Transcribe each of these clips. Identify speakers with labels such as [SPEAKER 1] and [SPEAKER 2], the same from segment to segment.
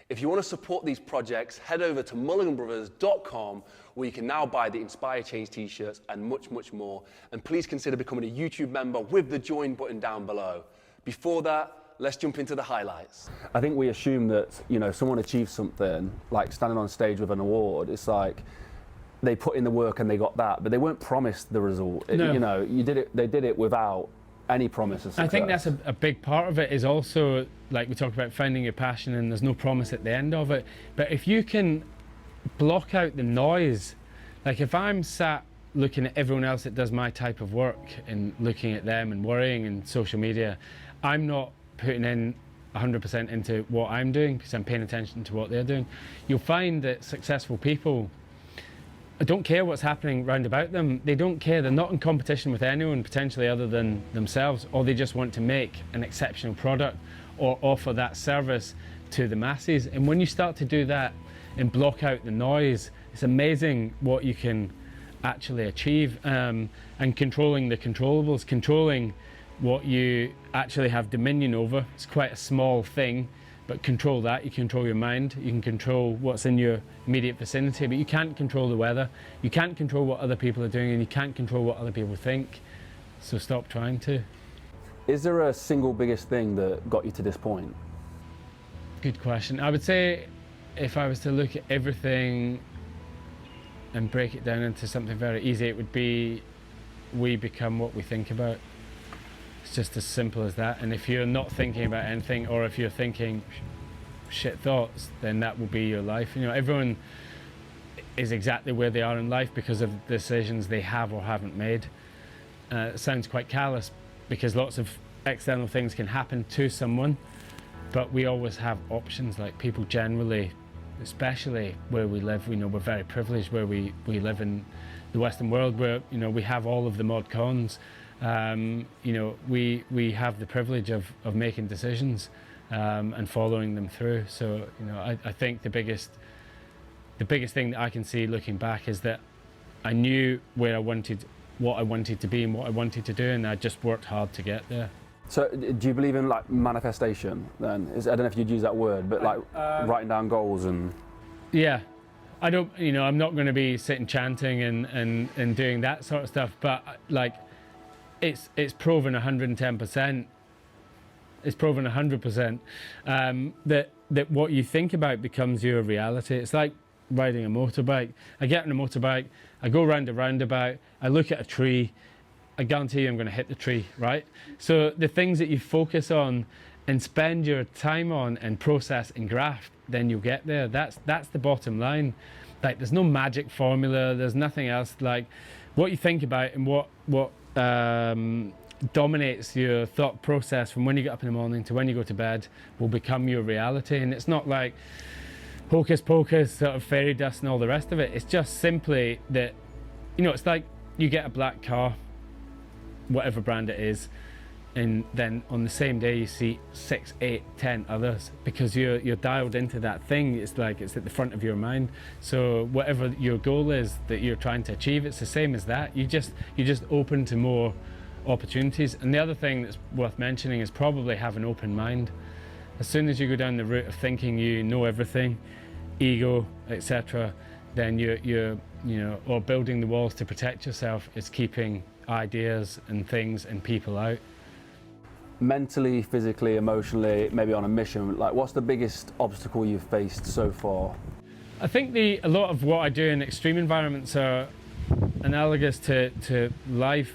[SPEAKER 1] If you want to support these projects, head over to mulliganbrothers.com, where you can now buy the Inspire Change t-shirts and much, much more. And please consider becoming a YouTube member with the join button down below. Before that, let's jump into the highlights. I think we assume that, someone achieves something, like standing on stage with an award, it's like they put in the work and they got that, but they weren't promised the result.
[SPEAKER 2] No.
[SPEAKER 1] They did it without any promise of success.
[SPEAKER 2] I think that's a big part of it, is also, like we talked about, finding your passion, and there's no promise at the end of it. But if you can block out the noise, like if I'm sat looking at everyone else that does my type of work and looking at them and worrying in social media, I'm not putting in 100% into what I'm doing because I'm paying attention to what they're doing. You'll find that successful people don't care what's happening round about them. They don't care. They're not in competition with anyone potentially other than themselves, or they just want to make an exceptional product or offer that service to the masses. And when you start to do that and block out the noise, it's amazing what you can actually achieve. And controlling the controllables, controlling what you actually have dominion over. It's quite a small thing, but control that. You control your mind, you can control what's in your immediate vicinity, but you can't control the weather, you can't control what other people are doing, and you can't control what other people think. So stop trying to.
[SPEAKER 1] Is there a single biggest thing that got you to this point?
[SPEAKER 2] Good question. I would say if I was to look at everything and break it down into something very easy, it would be we become what we think about. It's just as simple as that. And if you're not thinking about anything, or if you're thinking shit thoughts, then that will be your life. Everyone is exactly where they are in life because of the decisions they have or haven't made. It sounds quite callous because lots of external things can happen to someone, but we always have options. Like people generally, especially where we live, we're very privileged where we live in the Western world, where we have all of the mod cons. We have the privilege of making decisions and following them through. So I think the biggest thing that I can see looking back is that I knew what I wanted to be and what I wanted to do, and I just worked hard to get there.
[SPEAKER 1] So do you believe in like manifestation then? I don't know if you'd use that word, but like writing down goals and...
[SPEAKER 2] Yeah. I don't, I'm not going to be sitting chanting and doing that sort of stuff, but like it's proven 110%. It's proven 100% that what you think about becomes your reality. It's like riding a motorbike. I get on a motorbike, I go round a roundabout, I look at a tree, I guarantee you I'm going to hit the tree, right? So the things that you focus on and spend your time on and process and graft, then you'll get there. That's the bottom line. Like there's no magic formula, there's nothing else. Like what you think about and what dominates your thought process from when you get up in the morning to when you go to bed will become your reality. And it's not like hocus pocus, sort of fairy dust and all the rest of it. It's just simply that, it's like you get a black car, whatever brand it is, and then on the same day you see 6, 8, 10 others because you're dialed into that thing. It's like it's at the front of your mind. So whatever your goal is that you're trying to achieve, it's the same as that. You're just open to more opportunities. And the other thing that's worth mentioning is probably have an open mind. As soon as you go down the route of thinking you know everything, ego, etc., then you're or building the walls to protect yourself is keeping ideas and things and people out.
[SPEAKER 1] Mentally, physically, emotionally, maybe on a mission, like what's the biggest obstacle you've faced so far?
[SPEAKER 2] I think a lot of what I do in extreme environments are analogous to life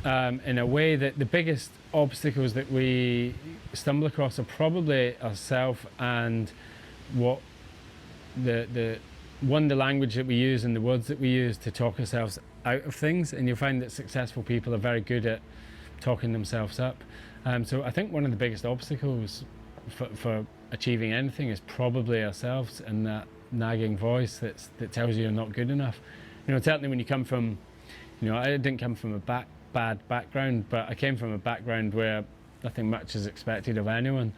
[SPEAKER 2] in a way that the biggest obstacles that we stumble across are probably ourselves and what the language that we use and the words that we use to talk ourselves out of things. And you'll find that successful people are very good at talking themselves up. So I think one of the biggest obstacles for achieving anything is probably ourselves and that nagging voice that tells you you're not good enough. Certainly when you come from, I didn't come from a bad background, but I came from a background where nothing much is expected of anyone.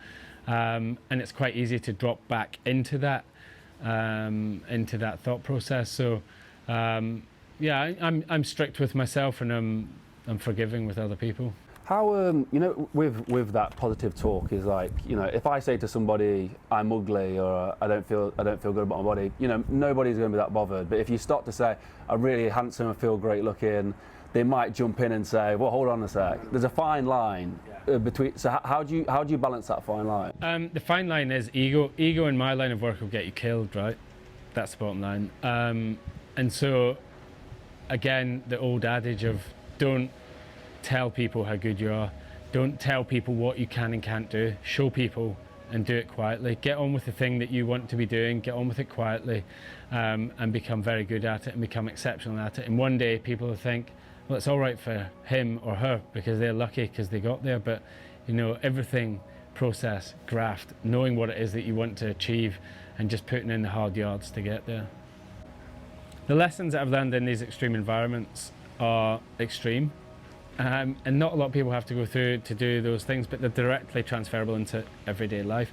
[SPEAKER 2] And it's quite easy to drop back into that thought process. So yeah, I'm strict with myself and I'm forgiving with other people.
[SPEAKER 1] How with that positive talk is like, if I say to somebody I'm ugly or I don't feel good about my body, nobody's going to be that bothered. But if you start to say I'm really handsome and feel great looking, they might jump in and say, well, hold on a sec. There's a fine line between. So how do you balance that fine line?
[SPEAKER 2] The fine line is ego. Ego in my line of work will get you killed, right? That's the bottom line. And so, again, the old adage of don't tell people how good you are. Don't tell people what you can and can't do. Show people and do it quietly. Get on with the thing that you want to be doing. Get on with it quietly, and become very good at it and become exceptional at it. And one day people will think, well, it's all right for him or her because they're lucky because they got there. But everything, process, graft, knowing what it is that you want to achieve, and just putting in the hard yards to get there. The lessons that I've learned in these extreme environments are extreme. And not a lot of people have to go through to do those things, but they're directly transferable into everyday life.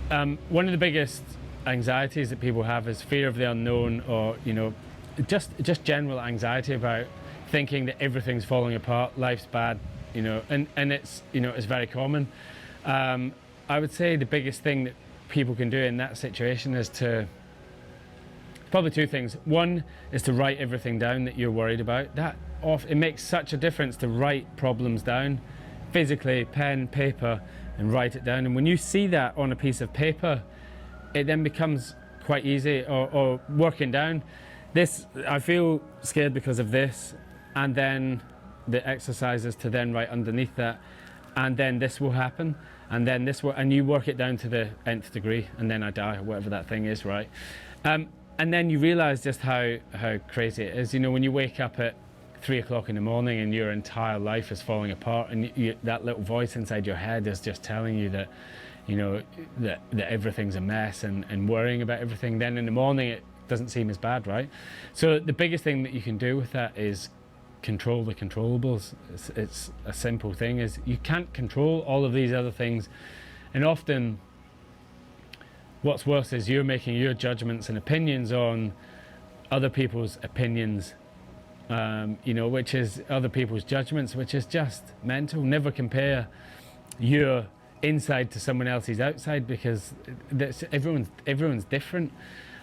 [SPEAKER 2] One of the biggest anxieties that people have is fear of the unknown, or just general anxiety about thinking that everything's falling apart, life's bad, and it's it's very common. I would say the biggest thing that people can do in that situation is to probably two things. One is to write everything down that you're worried about. It makes such a difference to write problems down, physically, pen, paper, and write it down. And when you see that on a piece of paper, it then becomes quite easy, or working down. I feel scared because of this, and then the exercises to then write underneath that, and then this will happen, and then this will, and you work it down to the nth degree, and then I die, or whatever that thing is, right? And then you realize just how crazy it is. When you wake up at 3 o'clock in the morning and your entire life is falling apart, and that little voice inside your head is just telling you that that everything's a mess, and worrying about everything, then in the morning it doesn't seem as bad, right? So the biggest thing that you can do with that is control the controllables. It's a simple thing, is you can't control all of these other things, and often what's worse is you're making your judgments and opinions on other people's opinions, which is other people's judgments, which is just mental. Never compare your inside to someone else's outside, because everyone's different.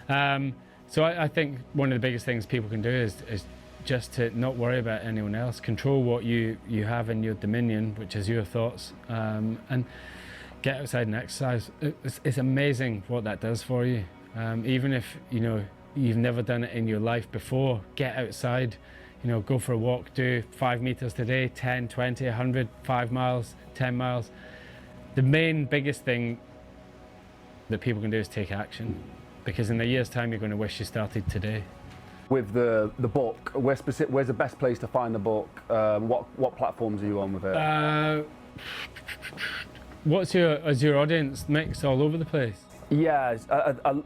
[SPEAKER 2] So I think one of the biggest things people can do is just to not worry about anyone else. Control what you have in your dominion, which is your thoughts, and get outside and exercise. It's amazing what that does for you. Even if you've never done it in your life before, get outside. Go for a walk, do 5 meters today, 10, 20, 100, 5 miles, 10 miles. The biggest thing that people can do is take action, because in a year's time you're going to wish you started today.
[SPEAKER 1] With the book, where's the best place to find the book? What platforms are you on with it?
[SPEAKER 2] Is your audience mix all over the place?
[SPEAKER 1] Yeah,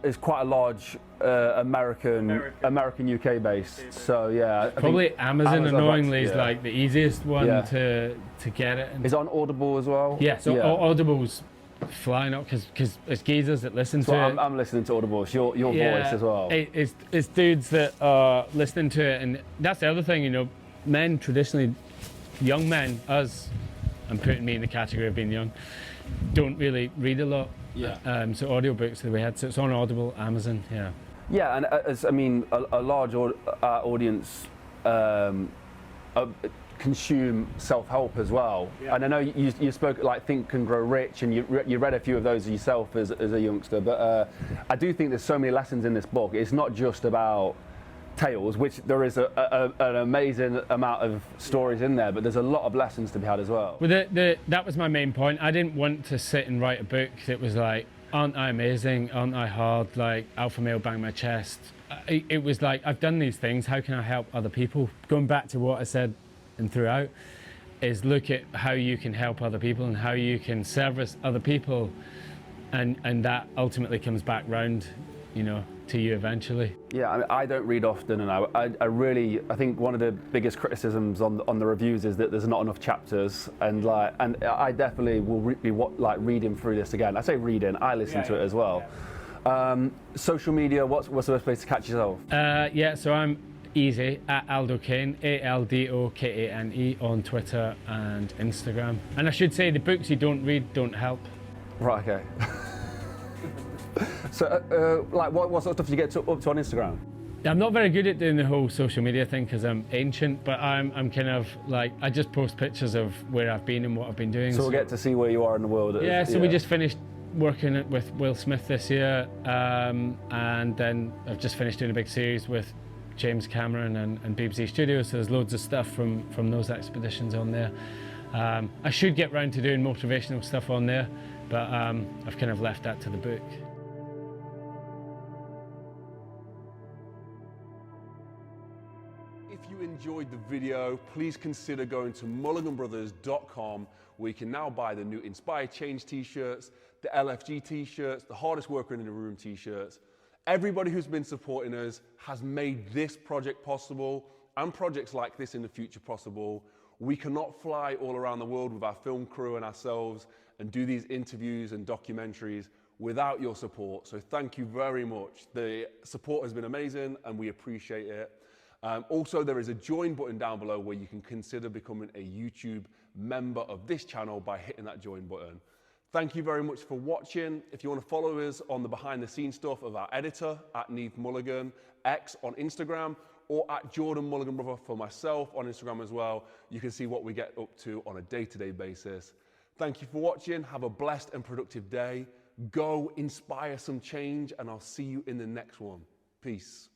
[SPEAKER 1] it's quite a large American UK based. So yeah, I
[SPEAKER 2] probably
[SPEAKER 1] think
[SPEAKER 2] Amazon annoyingly is
[SPEAKER 1] yeah.
[SPEAKER 2] like the easiest one to get it.
[SPEAKER 1] Is it on Audible as well?
[SPEAKER 2] Yeah, so Audible's flying up because it's geezers that listen to it.
[SPEAKER 1] I'm listening to Audible. It's your voice as well.
[SPEAKER 2] It's dudes that are listening to it, and that's the other thing. Men traditionally, young men, us, I'm putting me in the category of being young, don't really read a lot.
[SPEAKER 1] Yeah.
[SPEAKER 2] So audiobooks that we had. So it's on Audible, Amazon. Yeah.
[SPEAKER 1] Yeah, and a large audience consume self-help as well. Yeah. And I know you spoke like Think and Grow Rich, and you read a few of those yourself as a youngster. But I do think there's so many lessons in this book. It's not just about tales, which there is an amazing amount of stories in there, but there's a lot of lessons to be had as well.
[SPEAKER 2] Well, that was my main point. I didn't want to sit and write a book that was like, aren't I amazing, aren't I hard, like alpha male bang my chest. It was like, I've done these things, how can I help other people? Going back to what I said and throughout, is look at how you can help other people and how you can service other people, and that ultimately comes back round, to you eventually.
[SPEAKER 1] Yeah, I don't read often, and I think one of the biggest criticisms on the reviews is that there's not enough chapters, and I definitely will be reading through this again. I say reading, I listen to it as well. Yeah. Social media, what's the best place to catch yourself?
[SPEAKER 2] So I'm easy, at Aldo Kane, ALDOKANE on Twitter and Instagram. And I should say the books you don't read don't help.
[SPEAKER 3] Right, okay. So, like, what sort of stuff do you get up to on Instagram?
[SPEAKER 2] I'm not very good at doing the whole social media thing because I'm ancient, but I'm kind of like, I just post pictures of where I've been and what I've been doing.
[SPEAKER 3] So we'll get to see where you are in the world.
[SPEAKER 2] Yeah, so we just finished working with Will Smith this year, and then I've just finished doing a big series with James Cameron and BBC Studios, so there's loads of stuff from those expeditions on there. I should get round to doing motivational stuff on there, but I've kind of left that to the book.
[SPEAKER 1] If you enjoyed the video, please consider going to mulliganbrothers.com, where you can now buy the new Inspire Change t-shirts, the LFG t-shirts, the Hardest Worker in the Room t-shirts. Everybody who's been supporting us has made this project possible and projects like this in the future possible. We cannot fly all around the world with our film crew and ourselves and do these interviews and documentaries without your support. So thank you very much. The support has been amazing and we appreciate it. Also, there is a join button down below where you can consider becoming a YouTube member of this channel by hitting that join button. Thank you very much for watching. If you want to follow us on the behind the scenes stuff of our editor at Neith Mulligan, X on Instagram, or at Jordan Mulligan Brother for myself on Instagram as well, you can see what we get up to on a day-to-day basis. Thank you for watching. Have a blessed and productive day. Go inspire some change, and I'll see you in the next one. Peace.